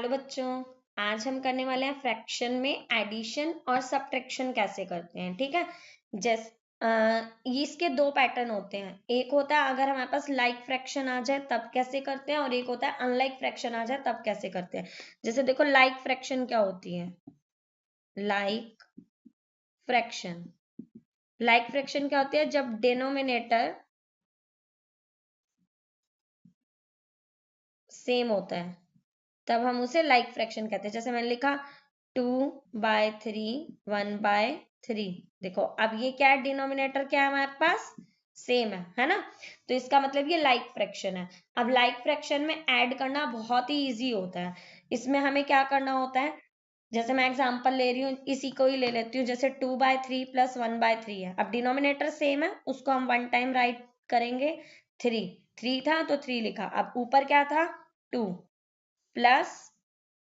Hello बच्चों, आज हम करने वाले हैं फ्रैक्शन में एडिशन और सब्ट्रैक्शन कैसे करते हैं। ठीक है, ये इसके दो पैटर्न होते हैं। एक होता है अगर हमारे पास लाइक फ्रैक्शन आ जाए तब कैसे करते हैं, और एक होता है अनलाइक फ्रैक्शन आ जाए तब कैसे करते हैं। जैसे देखो, लाइक फ्रैक्शन क्या होती है। लाइक फ्रैक्शन लाइक फ्रैक्शन क्या होती है, जब डिनोमिनेटर सेम होता है तब हम उसे लाइक फ्रैक्शन कहते हैं। जैसे मैंने लिखा 2/3 1/3। देखो अब ये क्या है, डिनोमिनेटर क्या है हमारे पास, सेम है ना। तो इसका मतलब ये लाइक फ्रैक्शन है। अब लाइक फ्रैक्शन में ऐड करना बहुत ही इजी होता है। इसमें हमें क्या करना होता है, जैसे मैं एग्जांपल ले रही हूँ, इसी को ही ले लेती हूँ। जैसे 2/3 + 1/3 है। अब डिनोमिनेटर सेम है, उसको हम 1 टाइम राइट करेंगे। 3 था तो 3 लिखा। अब ऊपर क्या था, 2 प्लस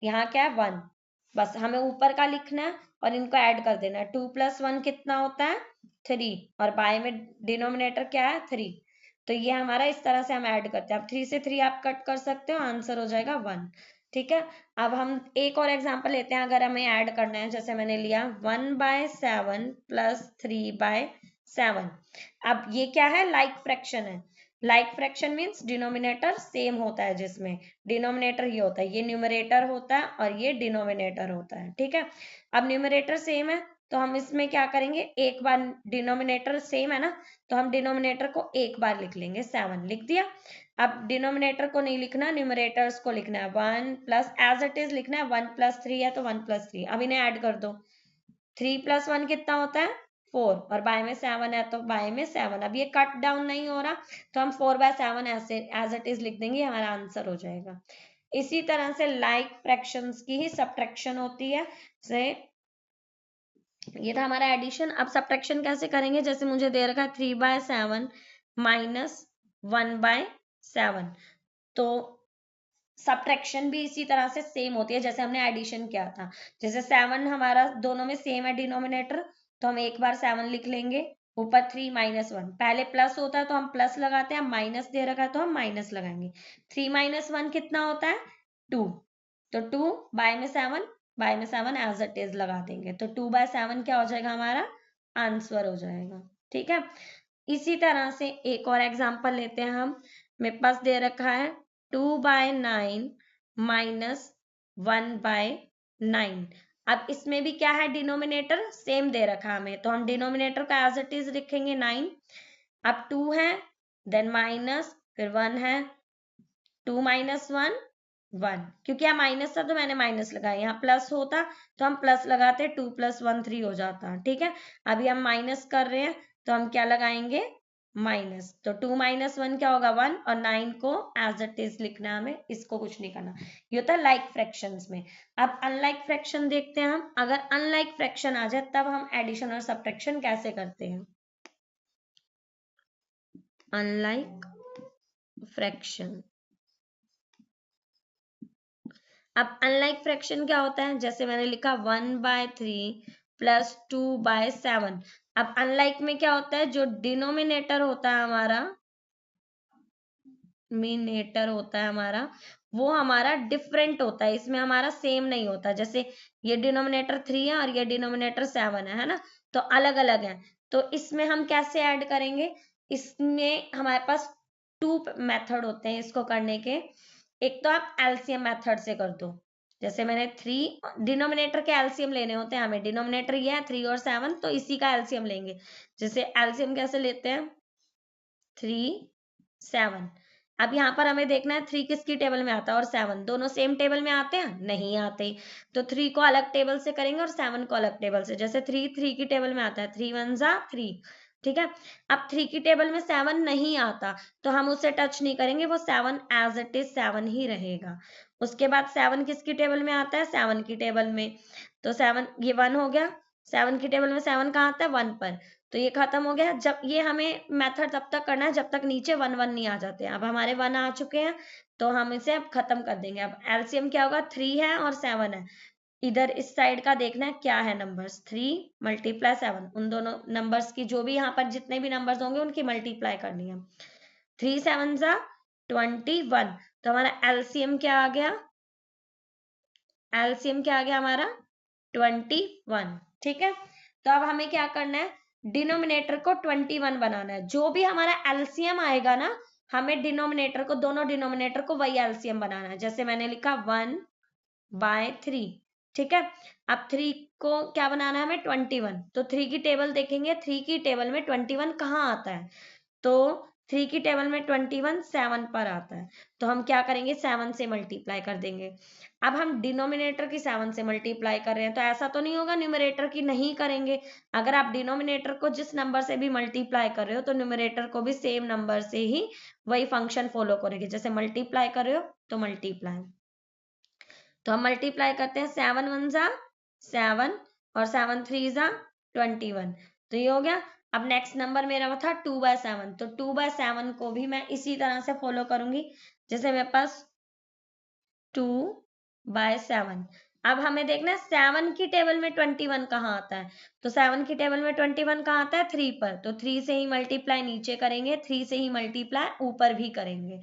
यहाँ क्या है 1। बस हमें ऊपर का लिखना है और इनको ऐड कर देना है। 2 + 1 कितना होता है, 3, और बाय में डिनोमिनेटर क्या है, 3। तो ये हमारा इस तरह से हम ऐड करते हैं। अब 3 से 3 आप कट कर सकते हो, आंसर हो जाएगा 1। ठीक है, अब हम एक और एग्जांपल लेते हैं। अगर हमें ऐड करना है, जैसे मैंने लिया 1/7 + 3/7। अब ये क्या है, लाइक फ्रैक्शन है। Like fraction means denominator same होता है, जिसमें डिनोमिनेटर ये होता है, ये न्यूमरेटर होता है और ये डिनोमिनेटर होता है। ठीक है, अब न्यूमरेटर सेम है तो हम इसमें क्या करेंगे, एक बार डिनोमिनेटर सेम है ना, तो हम डिनोमिनेटर को एक बार लिख लेंगे, 7 लिख दिया। अब डिनोमिनेटर को नहीं लिखना, न्यूमरेटर्स को लिखना है। 1 प्लस एज इट इज लिखना है। 1 + 3 है तो 1 + 3। अब इन्हें ऐड कर दो। 3 + 1 कितना होता है, 4, और बाय में 7 है तो बाय में 7। अब ये कट डाउन नहीं हो रहा तो हम 4/7 ऐसे एज इट इज लिख देंगे, हमारा आंसर हो जाएगा। इसी तरह से लाइक फ्रैक्शंस की ही सब्ट्रैक्शन होती है। से ये था हमारा एडिशन। अब सब्ट्रैक्शन कैसे करेंगे, जैसे मुझे दे रखा है 3/7 - 1/7। तो सब्ट्रैक्शन भी इसी तरह से सेम होती है जैसे हमने एडिशन किया था। जैसे 7 हमारा दोनों में सेम है डिनोमिनेटर, तो हम एक बार 7 लिख लेंगे। ऊपर 3 - 1, पहले प्लस होता है तो हम प्लस लगाते हैं, माइनस दे रखा है तो हम माइनस लगाएंगे। 3 - 1 कितना होता है, 2। तो 2 बाय में 7 एज इट इज लगा देंगे, तो 2/7 क्या हो जाएगा, हमारा आंसर हो जाएगा। ठीक है, इसी तरह से एक और एग्जांपल लेते हैं हम। मेरे पास दे रखा है 2/9 - 1/9। अब इसमें भी क्या है, डिनोमिनेटर सेम दे रखा है हमें, तो हम डिनोमिनेटर का एज इट इज लिखेंगे 9। अब 2 है, देन माइनस, फिर 1 है। 2 - 1 1, क्योंकि यहाँ माइनस था तो मैंने माइनस लगाया। यहाँ प्लस होता तो हम प्लस लगाते, 2 + 1 3 हो जाता। ठीक है, अभी हम माइनस कर रहे हैं तो हम क्या लगाएंगे, माइनस। तो 2 - 1 क्या होगा, 1, और 9 को एज इट इज लिखना है हमें, इसको कुछ नहीं करना। ये होता है लाइक फ्रैक्शंस में। अब अनलाइक फ्रैक्शन देखते हैं हम। अगर अनलाइक फ्रैक्शन आ जाए तब हम एडिशन और सब्ट्रैक्शन कैसे करते हैं। Unlike fraction. अब अनलाइक फ्रैक्शन क्या होता है, जैसे मैंने लिखा 1/3 + 2/7। अब अनलाइक में क्या होता है, जो डिनोमिनेटर होता है हमारा, वो हमारा डिफरेंट होता है, इसमें हमारा सेम नहीं होता। जैसे ये डिनोमिनेटर 3 है और ये डिनोमिनेटर 7 है ना, तो अलग अलग है। तो इसमें हम कैसे ऐड करेंगे, इसमें हमारे पास 2 मेथड होते हैं इसको करने के। एक तो आप एलसीएम मेथड से कर दो। जैसे मैंने 3 डिनोमिनेटर के एलसीएम लेने होते हैं हमें, डिनोमिनेटर ये है 3 और 7, तो इसी का एलसीएम लेंगे। जैसे एलसीएम कैसे लेते हैं, 3 7। अब यहाँ पर हमें देखना है 3 किसकी टेबल में आता है और 7 दोनों सेम टेबल में आते हैं, नहीं आते। तो 3 को अलग टेबल से करेंगे और 7 को अलग टेबल से। जैसे 3 की टेबल में आता है, 3 1 जा 3। ठीक है, अब 3 की टेबल में 7 नहीं आता तो हम उसे टच नहीं करेंगे, वो 7 एज इट इज 7 ही रहेगा। उसके बाद 7 किसकी टेबल में आता है, 7 की टेबल में। तो 7 ये 1 हो गया, 7 की टेबल में 7 कहाँ आता है, 1 पर। तो ये खत्म हो गया। जब ये हमें मेथड तब तक करना है जब तक नीचे 1 1 नहीं आ जाते। अब हमारे 1 आ चुके हैं तो हम इसे अब खत्म कर देंगे। अब एलसीएम क्या होगा, 3 है और 7 है। इधर इस साइड का देखना है क्या है नंबर्स, 3 × 7, उन दोनों नंबर्स की जो भी यहाँ पर जितने भी नंबर्स होंगे उनकी मल्टीप्लाई करनी है। 3 7 जा 21। तो हमारा एलसीएम क्या आ गया, एलसीएम क्या आ गया हमारा 21। ठीक है, तो अब हमें क्या करना है, डिनोमिनेटर को 21 बनाना है। जो भी हमारा एलसीएम आएगा ना, हमें डिनोमिनेटर को, दोनों डिनोमिनेटर को वही एलसीएम बनाना है। जैसे मैंने लिखा 1/3। ठीक है, अब 3 को क्या बनाना है हमें 21। तो 3 की टेबल देखेंगे, 3 की टेबल में 21 कहाँ आता है, तो 3 की टेबल में 21 7 पर आता है। तो हम क्या करेंगे, 7 से मल्टीप्लाई कर देंगे। अब हम डिनोमिनेटर की 7 से मल्टीप्लाई कर रहे हैं, तो ऐसा तो नहीं होगा न्यूमरेटर की नहीं करेंगे। अगर आप डिनोमिनेटर को जिस नंबर से भी मल्टीप्लाई कर रहे हो, तो न्यूमरेटर को भी सेम नंबर से ही वही फंक्शन फॉलो करेंगे। जैसे मल्टीप्लाई कर रहे हो तो मल्टीप्लाई, तो हम मल्टीप्लाई करते हैं, 7 1 जा 7 और 7 3 जा 21। तो ये हो गया। अब नेक्स्ट नंबर मेरा था 2/7, तो 2/7 को भी मैं इसी तरह से फॉलो करूंगी। जैसे मेरे पास 2/7। अब हमें देखना है 7 की टेबल में 21 कहाँ आता है, तो 7 की टेबल में 21 कहाँ आता है 3 पर, तो 3 से ही मल्टीप्लाई नीचे करेंगे, 3 से ही मल्टीप्लाई ऊपर भी करेंगे।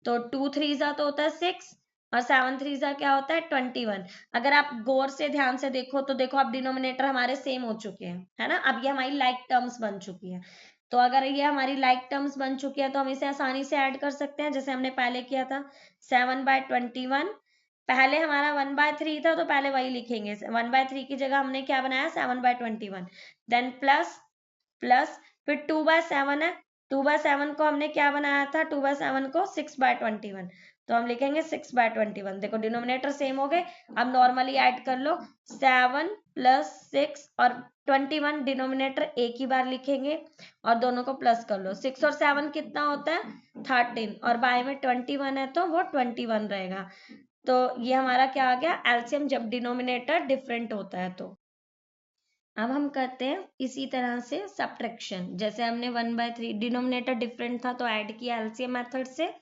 तो 2 3 जा तो होता है 6 और 7 3 जा क्या होता है 21। अगर आप गौर से ध्यान से देखो तो देखो अब डिनोमिनेटर हमारे सेम हो चुके हैं, है ना। अब ये हमारी लाइक टर्म्स बन चुकी है। तो अगर ये हमारी लाइक टर्म्स बन चुकी है तो हम इसे आसानी से ऐड कर सकते हैं, जैसे हमने पहले किया था 7/21। पहले हमारा 1/3 था, तो पहले वही लिखेंगे, 1/3 की जगह हमने क्या बनाया 7/21। देन प्लस प्लस, फिर 2/7 है, 2/7 को हमने क्या बनाया था, 2/7 को 6/21। तो हम लिखेंगे 6/21। देखो डिनोमिनेटर सेम हो गए। अब नॉर्मली ऐड कर लो, 7 + 6 और 21 डिनोमिनेटर एक ही बार लिखेंगे और दोनों को प्लस कर लो। 6 और 7 कितना होता है 13 और बाय में 21 है तो वो 21 रहेगा। तो ये हमारा क्या आ गया एलसीएम, जब डिनोमिनेटर डिफरेंट होता है। तो अब हम करते हैं इसी तरह से सब्ट्रैक्शन। जैसे हमने 1/3 डिनोमिनेटर डिफरेंट था तो ऐड किया एलसीएम मेथड से,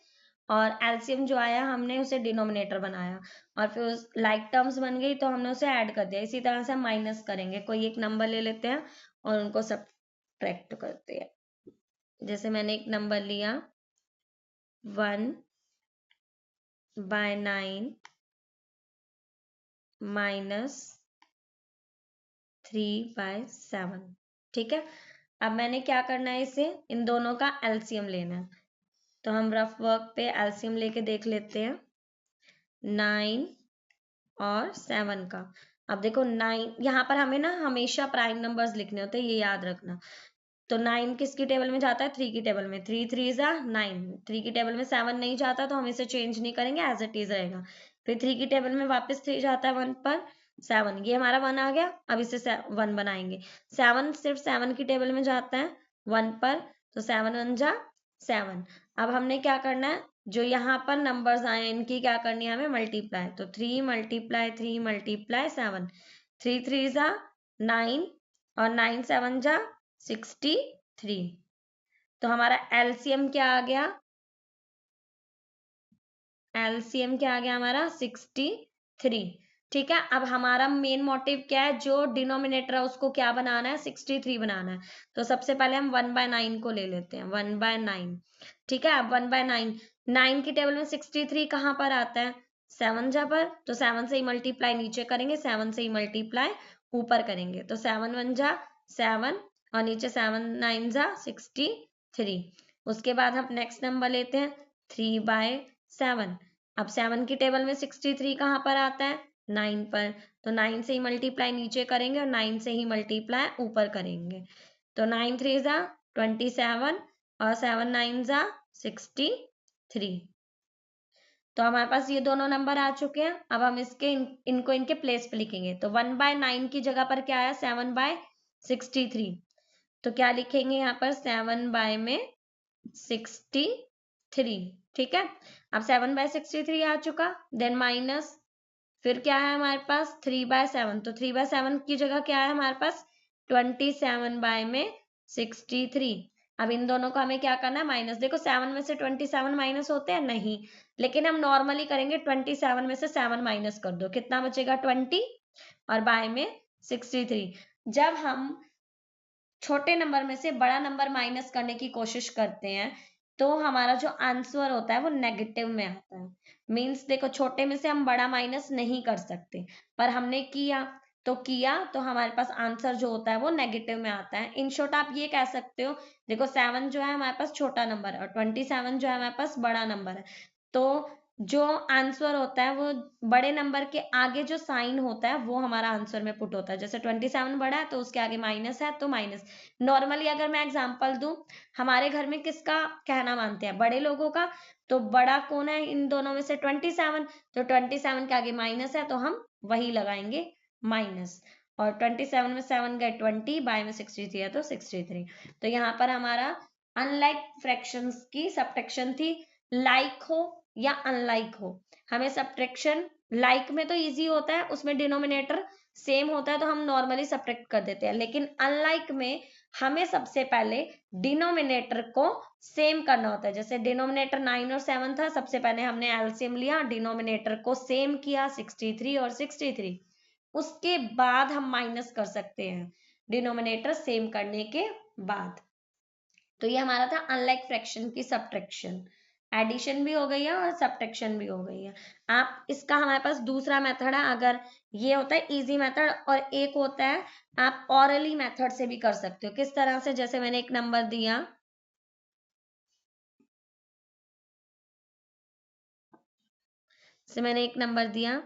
और एलसीएम जो आया हमने उसे डिनोमिनेटर बनाया, और फिर उस लाइक टर्म्स बन गई तो हमने उसे ऐड कर दिया। इसी तरह से हम माइनस करेंगे, कोई एक नंबर ले लेते हैं और उनको सब्ट्रैक्ट करते हैं। जैसे मैंने एक नंबर लिया 1/9 - 3/7। ठीक है, अब मैंने क्या करना है, इसे इन दोनों का एलसीएम लेना है। तो हम रफ वर्क पे एलसीएम लेके देख लेते हैं 9 और 7 का। अब देखो 9, यहाँ पर हमें ना हमेशा प्राइम नंबर्स लिखने होते हैं, ये याद रखना। तो 9 किसकी टेबल में जाता है 3 की टेबल में, 3 3 जा 9। 3 की टेबल में 7 नहीं जाता तो हम इसे चेंज नहीं करेंगे, एज इट इज रहेगा। फिर 3 की टेबल में वापस 3 जाता है 1 पर, 7, ये हमारा 1 आ गया। अब इसे 1 बनाएंगे। 7 सिर्फ 7 की टेबल में जाता है 1 पर, तो 7 1 जा 7। अब हमने क्या करना है, जो यहाँ पर नंबर्स आए इनकी क्या करनी है हमें मल्टीप्लाई। तो 3 × 3 × 7, 3 3 जा 9 और 9 7 जा 63। तो हमारा एलसीएम क्या आ गया, एलसीएम क्या आ गया हमारा 63। ठीक है, अब हमारा मेन मोटिव क्या है, जो डिनोमिनेटर है उसको क्या बनाना है 63 बनाना है। तो सबसे पहले हम 1/9 को ले लेते हैं, 1/9। ठीक है, अब 1/9, 9 की टेबल में 63 कहाँ पर आता है 7 जा पर, तो 7 से ही मल्टीप्लाई नीचे करेंगे, 7 से ही मल्टीप्लाई ऊपर करेंगे। तो 7 1 जा 7 और नीचे 7 9 जा 63। उसके बाद हम नेक्स्ट नंबर लेते हैं 3/7। अब 7 की टेबल में 63 कहाँ पर आता है 9 पर, तो 9 से ही मल्टीप्लाई नीचे करेंगे और 9 से ही मल्टीप्लाई ऊपर करेंगे। तो 9 3 जा 27 और 7 9 जा 63। तो हमारे पास ये दोनों नंबर आ चुके हैं। अब हम इसके इनको इनके प्लेस पे लिखेंगे। तो 1/9 की जगह पर क्या आया 7/63। तो क्या लिखेंगे यहाँ पर 7 में 63। ठीक है, अब 7/63 आ चुका, देन माइनस, फिर क्या है हमारे पास 3/7। तो 3/7 की जगह क्या है हमारे पास 27 में 63। अब इन दोनों को हमें क्या करना है माइनस। देखो 7 में से 27 माइनस होते हैं नहीं, लेकिन हम नॉर्मली करेंगे 27 में से 7 माइनस कर दो, कितना बचेगा 20 और बाय में 63। जब हम छोटे नंबर में से बड़ा नंबर माइनस करने की कोशिश करते हैं तो हमारा जो आंसर होता है वो नेगेटिव में आता है। मीन्स देखो छोटे में से हम बड़ा माइनस नहीं कर सकते, पर हमने किया तो हमारे पास आंसर जो होता है वो नेगेटिव में आता है। इन शॉर्ट आप ये कह सकते हो, देखो 7 जो है हमारे पास छोटा नंबर है और 27 जो है हमारे पास बड़ा नंबर है, तो जो आंसर होता है वो बड़े नंबर के आगे जो साइन होता है वो हमारा आंसर में पुट होता है। जैसे 27 बड़ा है तो उसके आगे माइनस है तो माइनस। नॉर्मली अगर मैं एग्जांपल दूं, हमारे घर में किसका कहना मानते हैं, बड़े लोगों का, तो बड़ा कौन है इन दोनों में से 27, तो 27 के आगे माइनस है तो हम वही लगाएंगे माइनस। और 27 में 7 गए 20, बाय में 63 है तो 63। तो यहाँ पर हमारा अनलाइक फ्रैक्शंस की सब्ट्रैक्शन थी। लाइक हो या अनलाइक हो, हमें सब्ट्रैक्शन लाइक में तो इजी होता है, उसमें डिनोमिनेटर सेम होता है तो हम नॉर्मली सब्ट्रैक्ट कर देते हैं, लेकिन अनलाइक में हमें सबसे पहले डिनोमिनेटर को सेम करना होता है। जैसे डिनोमिनेटर 9 और 7 था, सबसे पहले हमने एलसीएम लिया, डिनोमिनेटर को सेम किया 63 और 63, उसके बाद हम माइनस कर सकते हैं डिनोमिनेटर सेम करने के बाद। तो ये हमारा था अनलाइक फ्रैक्शन की सब्ट्रैक्शन। एडिशन भी हो गई है और सब्ट्रैक्शन भी हो गई है। आप इसका हमारे पास दूसरा मेथड है, अगर ये होता है इजी मेथड, और एक होता है आप ऑरली मेथड से भी कर सकते हो। किस तरह से, जैसे मैंने एक नंबर दिया, मैंने एक नंबर दिया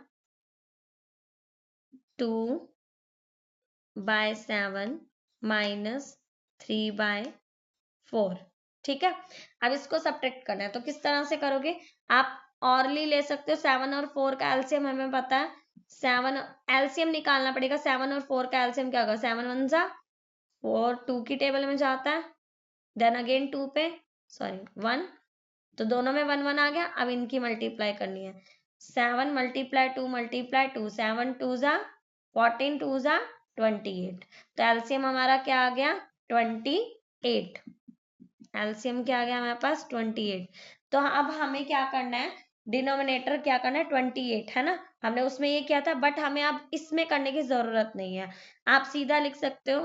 2/7 माइनस 3/4, ठीक है। अब इसको सब्ट्रैक्ट करना है तो किस तरह से करोगे, आप ऑरली ले सकते हो। 7 और 4 का एलसीएम हमें पता है, 7 एलसीएम निकालना पड़ेगा। 7 और 4 का एलसीएम क्या होगा, 7 1 जा 4, 2 की टेबल में जाता है, देन अगेन 2 पे सॉरी 1, तो दोनों में 1 1 आ गया। अब इनकी मल्टीप्लाई करनी है, 7 मल्टीप्लाई 2 मल्टीप्लाई 2, 7 2 जा 14, 2 जा 28, तो एलसीएम हमारा क्या आ गया 28। एलसीएम क्या आ गया हमारे पास 28। तो अब हमें क्या करना है, डिनोमिनेटर क्या करना है 28 है ना, हमने उसमें ये किया था, बट हमें अब इसमें करने की जरूरत नहीं है। आप सीधा लिख सकते हो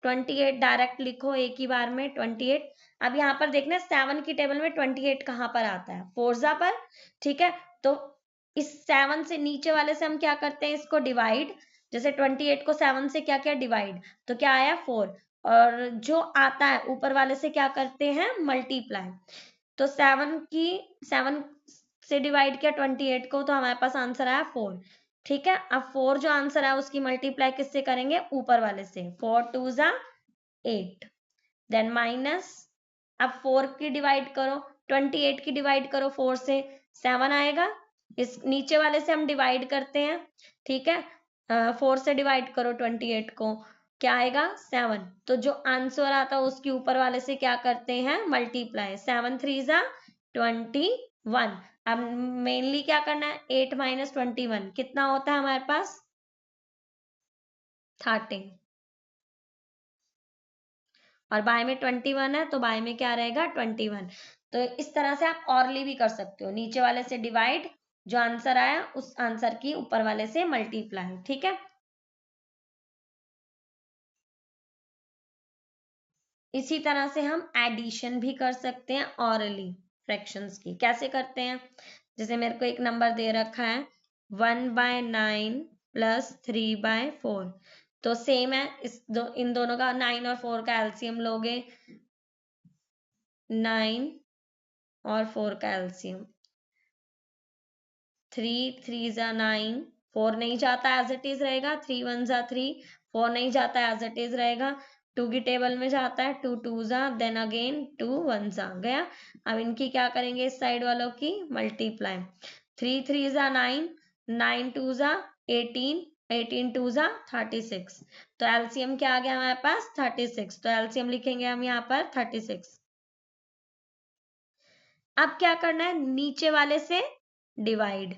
28, डायरेक्ट लिखो एक ही बार में 28। अब यहाँ पर देखना 7 की टेबल में 28 कहाँ पर आता है, फोर्जा पर, ठीक है। तो इस 7 से नीचे वाले से हम क्या करते हैं, इसको डिवाइड। जैसे 28 को 7 से क्या किया डिवाइड, तो क्या आया 4, और जो आता है ऊपर वाले से क्या करते हैं मल्टीप्लाई। तो 7 से डिवाइड किया 28 को, तो हमारे पास आंसर आया 4, ठीक है। अब 4 जो आंसर है उसकी मल्टीप्लाई किससे करेंगे, ऊपर वाले से, 4 2 जा 8, देन माइनस, अब 4 की डिवाइड करो, 28 की डिवाइड करो 4 से, 7 आएगा। इस नीचे वाले से हम डिवाइड करते हैं, ठीक है। 4 से डिवाइड करो 28 को, क्या आएगा 7, तो जो आंसर आता है उसके ऊपर वाले से क्या करते हैं मल्टीप्लाई, 7 3 जा 21। अब मेनली क्या करना है, 8 माइनस 21 कितना होता है हमारे पास 13, और बाय में 21 है तो बाय में क्या रहेगा 21। तो इस तरह से आप ऑरली भी कर सकते हो, नीचे वाले से डिवाइड, जो आंसर आया उस आंसर की ऊपर वाले से मल्टीप्लाई, ठीक है। इसी तरह से हम एडिशन भी कर सकते हैं ऑरली फ्रैक्शंस की। कैसे करते हैं, जैसे मेरे को एक नंबर दे रखा है 1/9 प्लस 3/4, तो सेम है इन दोनों का 9 और 4 का एलसीएम लोगे, 9 और 4 का एलसीएम, 3 3 जा 9, 4 नहीं जाता एज इट इज रहेगा, 3 1 जा 3, 4 नहीं जाता एज इट इज रहेगा, 2 की टेबल में जाता है, 2 2 जा, देन अगेन 2 1 जा गया। अब इनकी क्या करेंगे इस साइड वालों की मल्टीप्लाई, 3 3 जा 9, 9 2 जा 18, 18 2 जा 36, तो एलसीएम क्या आ गया हमारे पास 36, तो एलसीएम लिखेंगे हम यहाँ पर 36। अब क्या करना है, नीचे वाले से डिवाइड,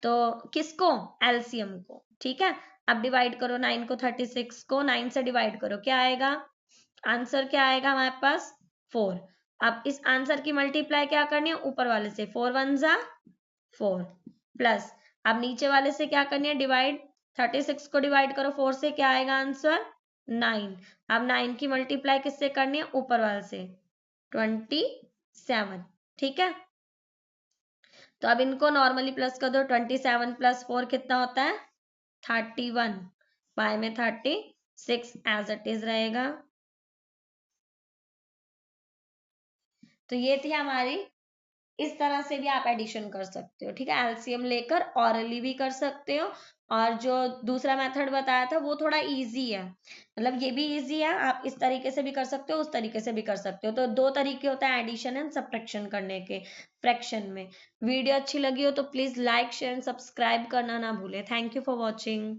तो किसको एलसीएम को, ठीक है। अब डिवाइड करो 9 को 36 को 9 से डिवाइड करो, क्या आएगा आंसर, क्या आएगा हमारे पास 4। अब इस आंसर की मल्टीप्लाई क्या करनी है ऊपर वाले से, 4 1 जा 4 प्लस, अब नीचे वाले से क्या करनी है डिवाइड, 36 को डिवाइड करो 4 से, क्या आएगा आंसर 9। अब 9 की मल्टीप्लाई किससे करनी है ऊपर वाले से 27 7, ठीक है। तो अब इनको नॉर्मली प्लस कर दो, 27 + 4 कितना होता है 31, बाय में 36 एज इट इज रहेगा। तो ये थी हमारी, इस तरह से भी आप एडिशन कर सकते हो, ठीक है। एलसीएम लेकर ऑरली भी कर सकते हो, और जो दूसरा मेथड बताया था वो थोड़ा इजी है, मतलब ये भी इजी है, आप इस तरीके से भी कर सकते हो, उस तरीके से भी कर सकते हो। तो दो तरीके होते हैं एडिशन एंड सब्ट्रैक्शन करने के फ्रैक्शन में। वीडियो अच्छी लगी हो तो please like share and subscribe करना ना भूले। Thank you for watching.